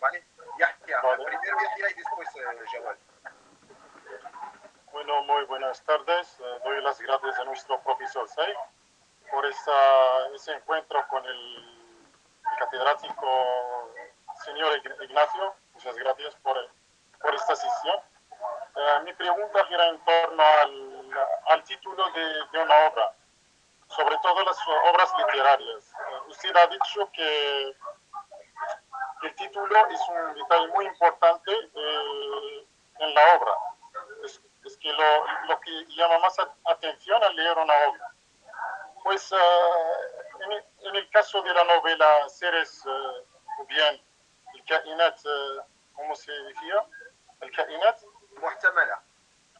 ¿vale? Yahya, Vale. primero Yahya y después Jawad. Bueno, muy buenas tardes. Doy las gracias a nuestro profesor Saif por ese encuentro con el catedrático señor Ignacio. Muchas gracias por esta sesión. Mi pregunta gira en torno al título de una obra, sobre todo las obras literarias. Usted ha dicho que el título es un detalle muy importante en la obra. Es que lo que llama más atención al leer una obra. Pues en el caso de la novela Seres, o bien el Kainat, ¿cómo se decía? El Kainat. Muhtamala.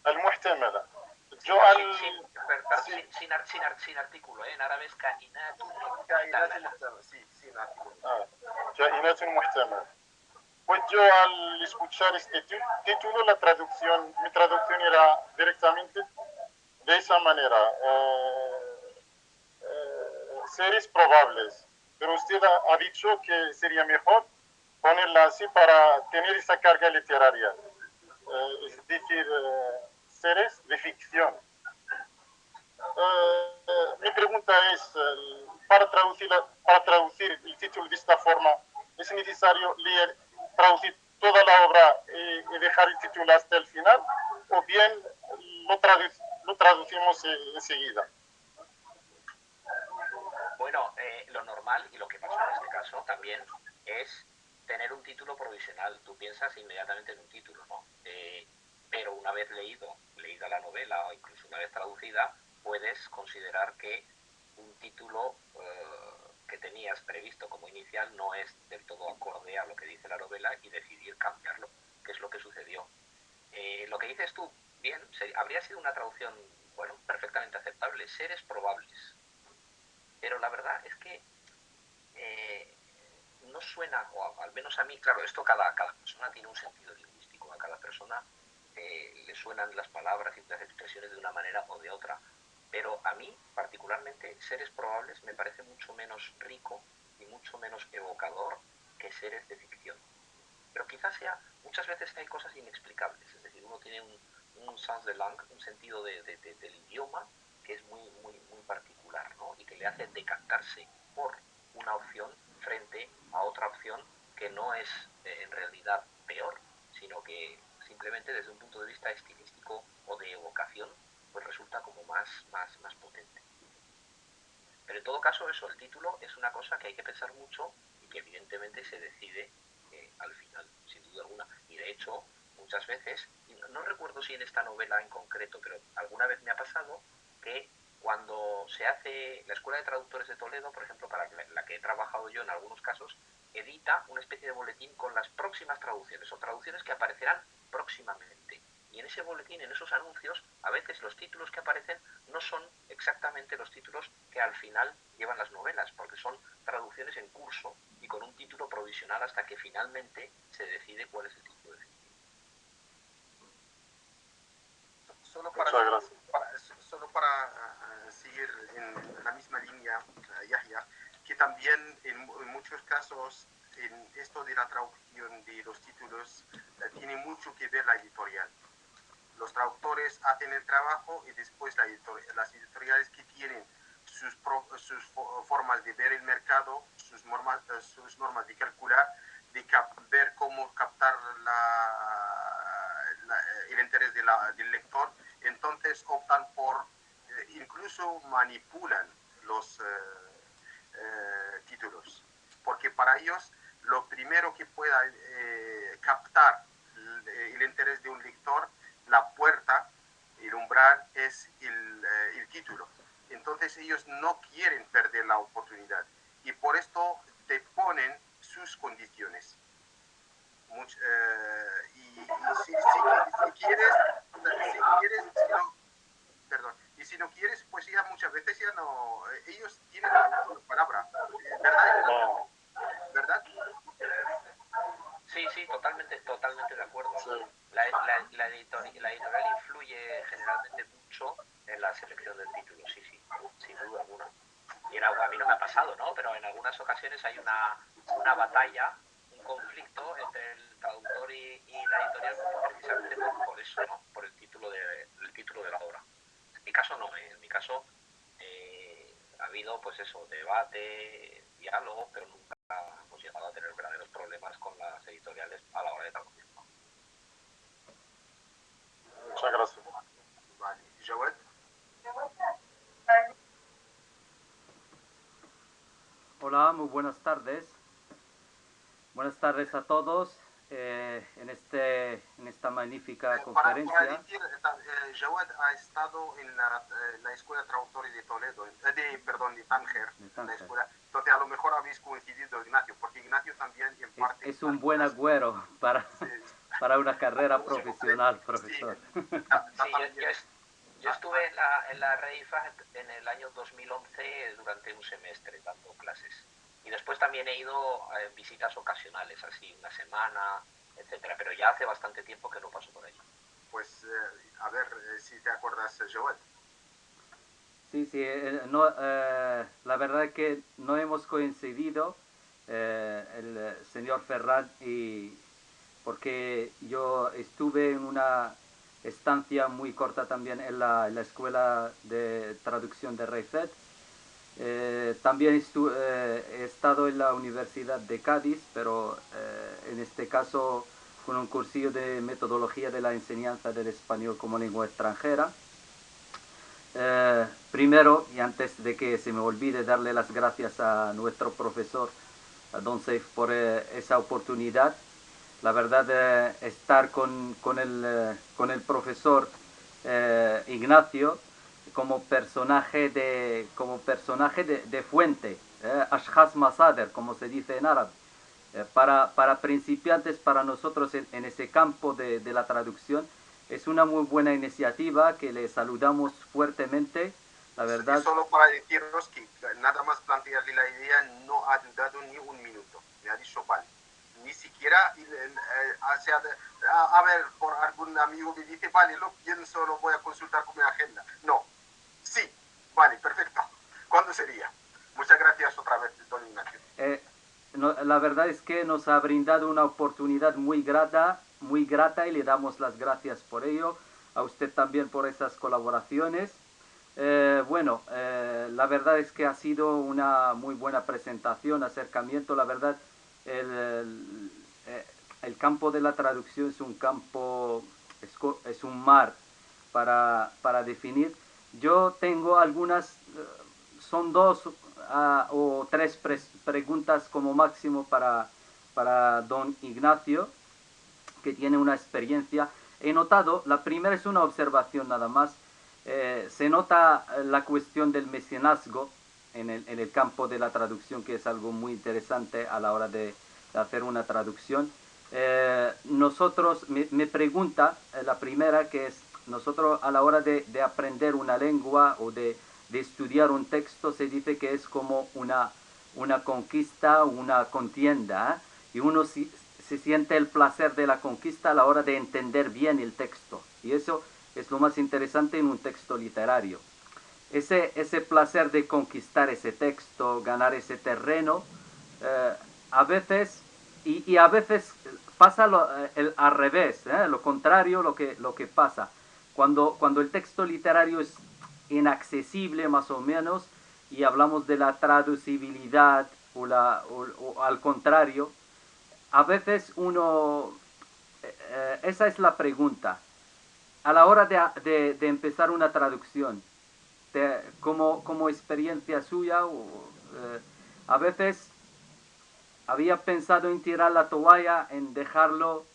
El Muhtamala. Yo Sin artículo, en árabe es Kainat. Sí, sin artículo. Kainat Muhtamala. Pues yo al escuchar este título, mi traducción era directamente de esa manera. Seres probables. Pero usted ha dicho que sería mejor ponerla así para tener esa carga literaria. Es decir, seres de ficción. Mi pregunta es, para traducir el título de esta forma, ¿es necesario traducir toda la obra y dejar el título hasta el final? ¿O bien lo traducimos enseguida? Bueno, lo normal y lo que pasó en este caso también es tener un título provisional. Tú piensas inmediatamente en un título, ¿no? Pero una vez leída la novela o incluso una vez traducida, puedes considerar que un título que tenías previsto como inicial no es del todo acorde a lo que dice la novela y decidir cambiarlo, que es lo que sucedió. Lo que dices tú, bien, habría sido una traducción, bueno, perfectamente aceptable, seres probables. Pero la verdad es que no suena, o al menos a mí, claro, esto cada persona tiene un sentido lingüístico, a cada persona le suenan las palabras y las expresiones de una manera o de otra, pero a mí particularmente seres probables me parece mucho menos rico y mucho menos evocador que seres de ficción. Pero quizás muchas veces hay cosas inexplicables, es decir, uno tiene un sens de langue, un sentido del idioma que es muy, muy, muy particular, ¿no? Y que le hace decantarse por una opción frente a otra opción que no es en realidad peor, sino que simplemente desde un punto de vista estilístico o de evocación, pues resulta como más potente. Pero en todo caso eso, el título es una cosa que hay que pensar mucho y que evidentemente se decide al final, sin duda alguna. Y de hecho, muchas veces, y no recuerdo si en esta novela en concreto, pero alguna vez me ha pasado que cuando se hace la Escuela de Traductores de Toledo, por ejemplo, para la que he trabajado yo en algunos casos, edita una especie de boletín con las próximas traducciones o traducciones que aparecerán próximamente. Y en ese boletín, en esos anuncios, a veces los títulos que aparecen no son exactamente los títulos que al final llevan las novelas, porque son traducciones en curso y con un título provisional hasta que finalmente se decide cuál es el título definitivo. Solo para seguir en la misma línea, Yahya, que también en muchos casos en esto de la traducción de los títulos tiene mucho que ver la editorial. Los traductores hacen el trabajo y después las editoriales que tienen sus formas de ver el mercado, sus normas de calcular, de ver cómo captar el interés del lector, entonces optan por, incluso manipulan los títulos, porque para ellos lo primero que pueda captar el interés de un lector, la puerta, el umbral, es el título. Entonces ellos no quieren perder la oportunidad y por esto te ponen sus condiciones. Si no quieres, pues ya muchas veces ya no, ellos tienen la última palabra, ¿verdad? Sí, totalmente de acuerdo. Sí. La editorial influye generalmente mucho en la selección del título, sí, sin duda alguna. Y a mí no me ha pasado, ¿no? Pero en algunas ocasiones hay una batalla, un conflicto entre el traductor y la editorial precisamente por eso, ¿no? Por el título de la obra. En mi caso no, en mi caso ha habido, pues eso, debate, diálogo, pero nunca hemos llegado a tener verdaderos problemas con las editoriales a la hora de traducir, ¿no? Muchas gracias. Vale. Jawad. Hola, muy buenas tardes. Buenas tardes a todos en esta magnífica conferencia. Para decir, Jawad ha estado en la Escuela de Traductores de Toledo, de Tánger, la escuela. Entonces a lo mejor habéis coincidido, Ignacio, porque Ignacio también en parte... Es un buen agüero para una carrera profesional, profesor. Yo estuve en la REIFA en el año 2011 durante un semestre dando clases. Y después también he ido a visitas ocasionales, así una semana, etcétera. Pero ya hace bastante tiempo que no paso por allí. Pues, a ver si te acuerdas, Joel. Sí, la verdad es que no hemos coincidido, el señor Ferran, porque yo estuve en una estancia muy corta también en la Escuela de Traducción de Reifet. También he estado en la Universidad de Cádiz, pero en este caso con un cursillo de metodología de la enseñanza del español como lengua extranjera. Primero, y antes de que se me olvide, darle las gracias a nuestro profesor, a Don Seif, por esa oportunidad. La verdad, estar con el profesor Ignacio como personaje de fuente, Ashkhas Masader, como se dice en árabe, para principiantes, para nosotros en ese campo de la traducción, es una muy buena iniciativa que le saludamos fuertemente, la verdad. Y solo para deciros que nada más plantearle la idea no ha dudado ni un minuto, me ha dicho vale. Ni siquiera, a ver, por algún amigo me dice, vale, lo pienso, lo voy a consultar con mi agenda. No, sí, vale, perfecto. ¿Cuándo sería? Muchas gracias otra vez, don Ignacio. La verdad es que nos ha brindado una oportunidad muy grata y le damos las gracias por ello. a usted también por esas colaboraciones. Bueno, la verdad es que ha sido una muy buena presentación, acercamiento. La verdad, el, el, el campo de la traducción es un campo, es un mar para definir. Yo tengo algunas, son dos o tres preguntas como máximo para don Ignacio, que tiene una experiencia. He notado, la primera es una observación nada más, se nota la cuestión del mecenazgo en el campo de la traducción, que es algo muy interesante a la hora de hacer una traducción. Nosotros, me pregunta la primera, que es, nosotros a la hora de aprender una lengua o de estudiar un texto, se dice que es como una conquista, una contienda, ¿eh? Y uno se siente el placer de la conquista a la hora de entender bien el texto. Y eso es lo más interesante en un texto literario. Ese placer de conquistar ese texto, ganar ese terreno, a veces, y a veces pasa al revés, lo contrario, lo que pasa. Cuando el texto literario es inaccesible más o menos, y hablamos de la traducibilidad o al contrario, a veces uno, esa es la pregunta. A la hora de empezar una traducción, como experiencia suya, a veces había pensado en tirar la toalla, en dejarlo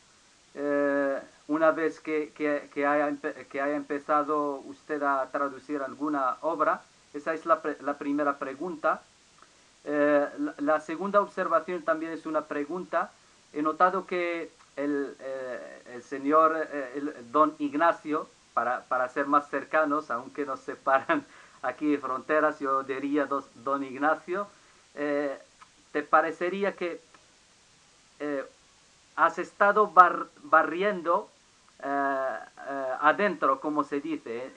una vez que haya empezado usted a traducir alguna obra. Esa es la primera pregunta. La segunda observación también es una pregunta. He notado que el señor, don Ignacio, para ser más cercanos, aunque nos separan aquí fronteras, yo diría don Ignacio, ¿te parecería que has estado barriendo adentro, como se dice,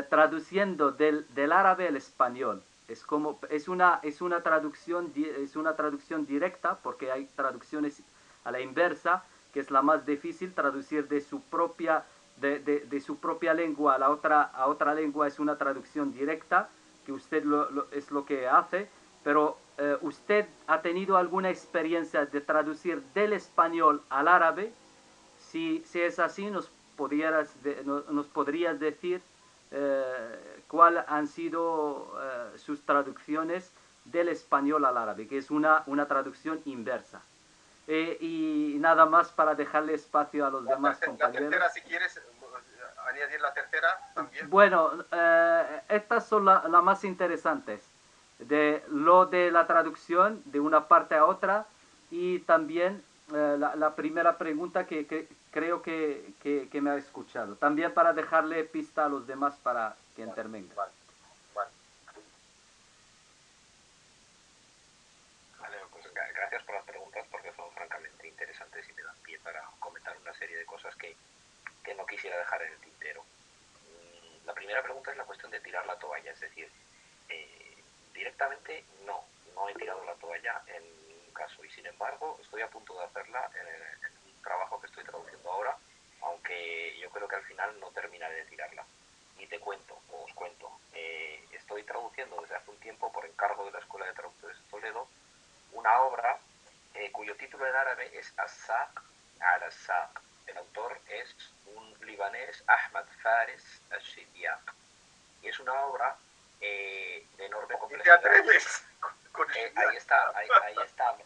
traduciendo del árabe al español? Es una traducción directa, porque hay traducciones a la inversa, que es la más difícil. Traducir de su propia lengua a otra lengua es una traducción directa, que usted es lo que hace. Pero ¿usted ha tenido alguna experiencia de traducir del español al árabe? Si es así, nos podrías decir cuáles han sido sus traducciones del español al árabe, que es una traducción inversa. Y nada más para dejarle espacio a los demás compañeros. La tercera, si quieres añadir la tercera también. Bueno, estas son las más interesantes. Lo de la traducción de una parte a otra, y también la primera pregunta que creo que me ha escuchado. También para dejarle pista a los demás para que intervengan. Vale. Vale, pues gracias por las preguntas, porque son francamente interesantes y me dan pie para comentar una serie de cosas que no quisiera dejar en el tintero. La primera pregunta es la cuestión de tirar la toalla, es decir, directamente no he tirado la toalla en ningún caso, y sin embargo estoy a punto de hacerla en un trabajo que estoy traduciendo ahora, aunque yo creo que al final no terminaré de tirarla. Y os cuento, estoy traduciendo desde hace un tiempo, por encargo de la Escuela de Traductores de Toledo, una obra cuyo título en árabe es As-Saq al-Saq. El autor es un libanés, Ahmad Fares al-Shidyaq, y es una obra de enorme complejidad. ¿Te atreves? Ahí está,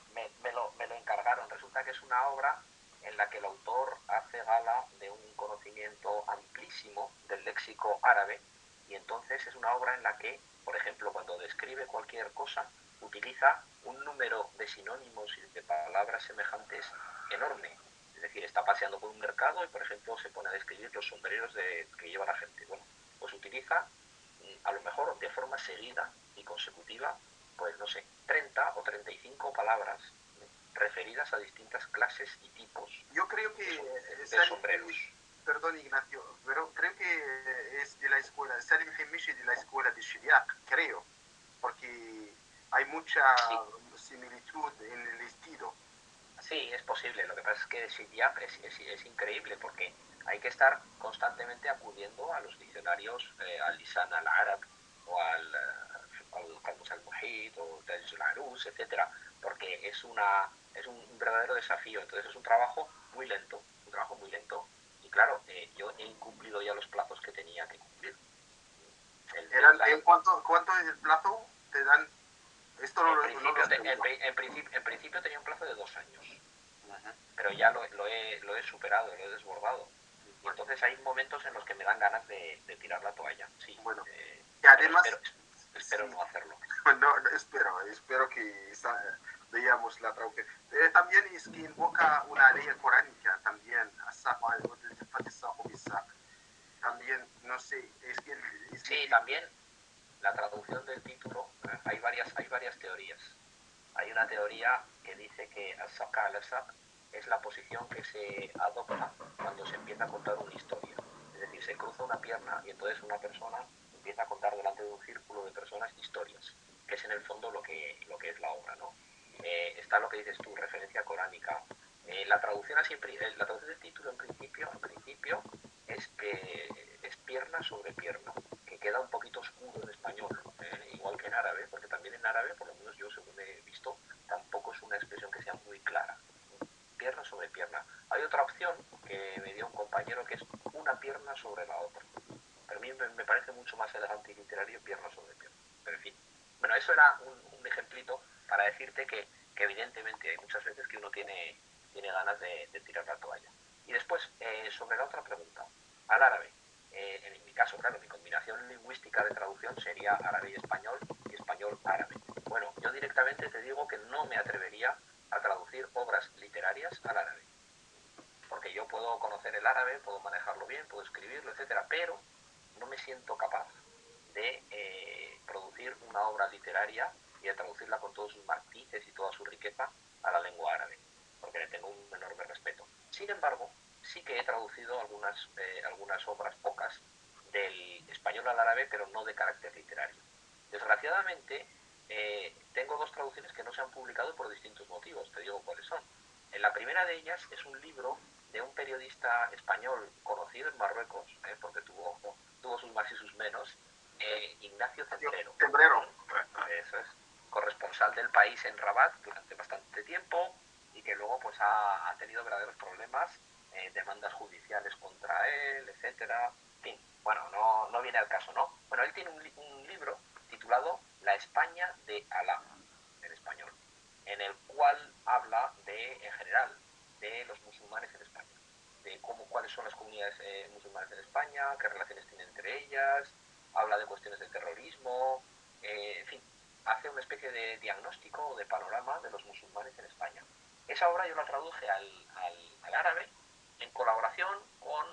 me lo encargaron. Resulta que es una obra en la que el autor hace gala de un conocimiento amplísimo del léxico árabe, y entonces es una obra en la que, por ejemplo, cuando describe cualquier cosa, utiliza un número de sinónimos y de palabras semejantes enorme. Es decir, está paseando por un mercado y, por ejemplo, se pone a describir los sombreros que lleva la gente. Bueno, pues utiliza, a lo mejor de forma seguida y consecutiva, pues no sé, 30 o 35 palabras referidas a distintas clases y tipos. Yo creo que de sombreros. Perdón, Ignacio, pero creo que es de la escuela, Salim Hemishi de la escuela de Shiryaq, creo, porque hay mucha similitud en el estilo. Sí, es posible. Lo que pasa es que Shiryaq es increíble, porque hay que estar constantemente acudiendo a los diccionarios, al lisan al-arab o al Qamus al-Muhit o Taj al-Arus, etcétera, porque es un verdadero desafío. Entonces es un trabajo muy lento, y claro, yo he incumplido ya los plazos que tenía que cumplir. ¿En cuánto es el plazo? ¿Te dan? Esto En principio tenía un plazo de 2 años, pero ya lo he superado, lo he desbordado. Y entonces hay momentos en los que me dan ganas de tirar la toalla. Sí. Bueno, y además espero sí. no hacerlo. No, espero que veamos la traducción. También es que invoca una ley coránica también, también, no sé, sí, también la traducción del título, hay varias teorías. Hay una teoría que dice que as-saq al-saq es la posición que se adopta cuando se empieza a contar una historia. Es decir, se cruza una pierna y entonces una persona empieza a contar delante de un círculo de personas historias, que es en el fondo lo que es la obra, ¿no? Está lo que dices tú, referencia coránica. La traducción del título en principio es que es pierna sobre pierna, que queda un poquito oscuro en español, igual que en árabe, porque también en árabe, por lo menos yo según he visto, tampoco es una expresión que sea muy clara. Pierna sobre pierna. Hay otra opción que me dio un compañero que es una pierna sobre la otra. Pero a mí me parece mucho más elegante y literario pierna sobre pierna. Pero en fin. Bueno, eso era un ejemplito para decirte que evidentemente hay muchas veces que uno tiene ganas de tirar la toalla. Y después, sobre la otra pregunta, al árabe. En mi caso, claro, mi combinación lingüística de traducción sería árabe y español-árabe. Bueno, yo directamente te digo que no me atrevería a traducir obras literarias al árabe. Porque yo puedo conocer el árabe, puedo manejarlo bien, puedo escribirlo, etcétera, pero no me siento capaz de producir una obra literaria y de traducirla con todos sus matices y toda su riqueza a la lengua árabe, porque le tengo un enorme respeto. Sin embargo, sí que he traducido algunas obras, pocas, del español al árabe, pero no de carácter literario. Desgraciadamente, tengo 2 traducciones que no se han publicado por distintos motivos, te digo cuáles son. La primera de ellas es un libro de un periodista español conocido en Marruecos, porque tuvo sus más y sus menos, Ignacio Cembrero. Eso es, corresponsal del País en Rabat durante bastante tiempo y que luego pues ha tenido verdaderos problemas, demandas judiciales contra él, etcétera. En fin, bueno, no viene al caso, ¿no? Bueno, él tiene un libro titulado La España de Alá, en español, en el cual habla en general, de los musulmanes en España, de cuáles son las comunidades musulmanas en España, qué relaciones tienen entre ellas, habla de cuestiones de terrorismo, en fin, hace una especie de diagnóstico o de panorama de los musulmanes en España. Esa obra yo la traduje al árabe en colaboración con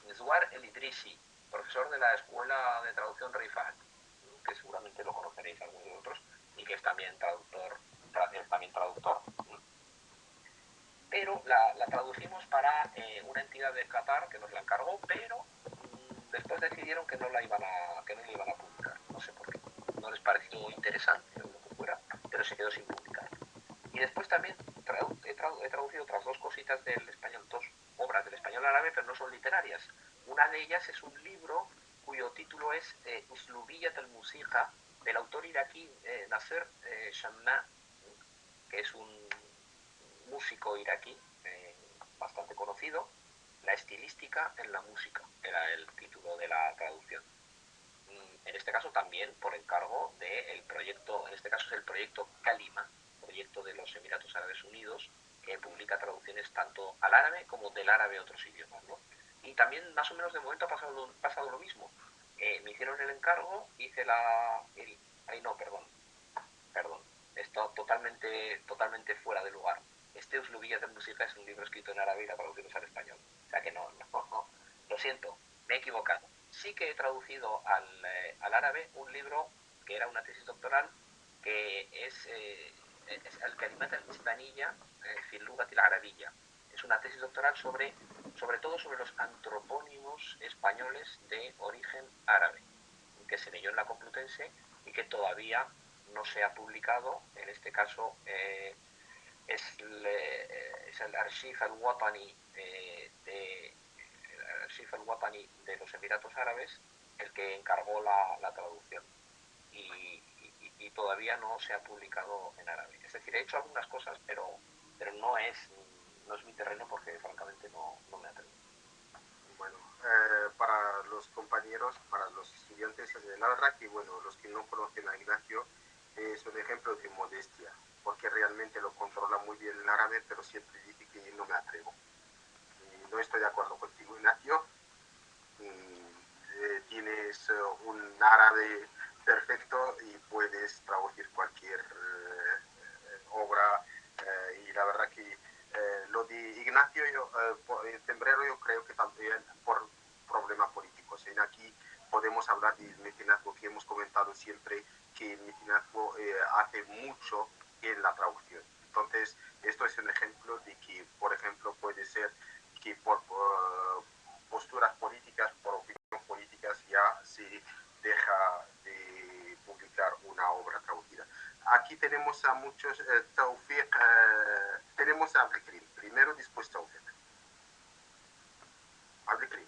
Nizwar El Idrisi, profesor de la Escuela de Traducción Rifat, que seguramente lo conoceréis algunos de vosotros, y que es también traductor. Pero la traducimos para una entidad de Qatar que nos la encargó, pero después decidieron que no la iban a publicar. No sé por qué. No les pareció interesante o lo que fuera, pero se quedó sin publicar. Y después también he traducido otras 2 cositas del español, 2 obras del español árabe, pero no son literarias. Una de ellas es un libro cuyo título es Uslubiyat al-Musiqa, del autor iraquí Nasser Shamna, que es un músico iraquí bastante conocido. La estilística en la música era el título de la traducción. En este caso también por encargo del proyecto, en este caso es el proyecto Kalima, proyecto de los Emiratos Árabes Unidos, que publica traducciones tanto al árabe como del árabe a otros idiomas, ¿no? Y también más o menos de momento ha pasado lo mismo. Me hicieron el encargo, hice perdón, esto totalmente fuera de lugar. Este Uslubiyat al-Musiqa es un libro escrito en árabe y la traducción es al español. O sea que no, lo siento, me he equivocado. Sí que he traducido al árabe un libro que era una tesis doctoral, que es Al-Kalimat al-Ispaniyya fi al-Lughat al-Arabiyya. Es una tesis doctoral sobre todo sobre los antropónimos españoles de origen árabe, que se leyó en la Complutense y que todavía no se ha publicado. En este caso es el Archiv al-Watani de Archiv al-Watani de los Emiratos Árabes el que encargó la traducción y todavía no se ha publicado en árabe. Es decir, he hecho algunas cosas, pero no es mi terreno porque francamente no me atrevo. Bueno, para los compañeros, para los estudiantes, la verdad que, bueno, los que no conocen a Ignacio, es un ejemplo de modestia, porque realmente lo controla muy bien el árabe, pero siempre dice que no me atrevo. Y no estoy de acuerdo contigo, Ignacio. Tienes un árabe perfecto y puedes traducir cualquier obra y la verdad que lo de Ignacio Tembrero yo creo que también por problemas políticos. En aquí podemos hablar del mecenazgo que hemos comentado siempre, que el mecenazgo hace mucho en la traducción. Entonces, esto es un ejemplo de que, por ejemplo, puede ser que por posturas políticas, por opinión políticas, ya se deja de publicar una obra traducida. Aquí tenemos a muchos, Tawfiq, tenemos a Abdelkrim, primero después Tawfiq. Abdelkrim.